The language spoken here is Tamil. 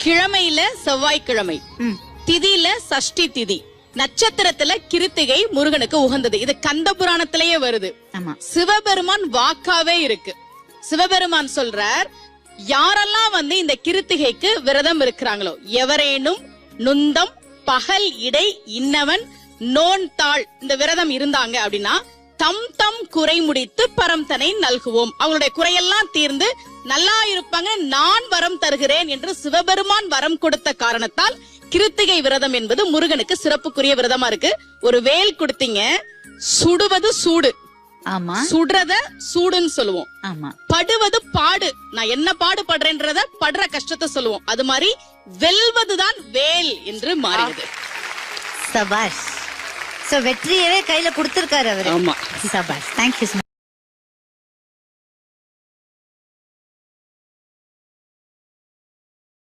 கிழமையில செவ்வாய்க்கிழமை, திதியில சஷ்டி திதி, நட்சத்திரத்துல கிருத்திகை முருகனுக்கு உகந்தது. இது கந்த புராணத்திலேயே வருது. சிவபெருமான் வாக்காவே இருக்கு. சிவபெருமான் சொல்றார், யாரெல்லாம் இந்த கிருத்திகைக்கு விரதம் இருக்கிறாங்களோ, எவரேனும் நுந்தம் பகல் இடை இன்னவன் நோன் தாள் இந்த விரதம் இருந்தாங்க அப்படின்னா தம் தம் குறை முடித்து பரம் தனை நல்குவோம். அவங்களுடைய குறையெல்லாம் தீர்ந்து நல்லா இருப்பாங்க, நான் வரம் தருகிறேன் என்று சிவபெருமான் வரம் கொடுத்த காரணத்தால் கிருத்திகை விரதம் என்பது முருகனுக்கு சிறப்புக்குரிய விரதமா இருக்கு. ஒரு வேல் கொடுத்தீங்க, சுடுவது சூடு, ஆமா, சுடுறத சூடுன்னு சொல்லுவோம். ஆமா, படுவது பாடு, நான் என்ன பாடுபடுறேன்றத படுற கஷ்டத்தை சொல்லுவோம். அது மாதிரி வெல்வதுதான் வேல் என்று மாறியது. சபாஷ். சோ வெற்றியவே கையில கொடுத்திருக்காரு அவரு. ஆமா, சபாஷ். தேங்க்யூ.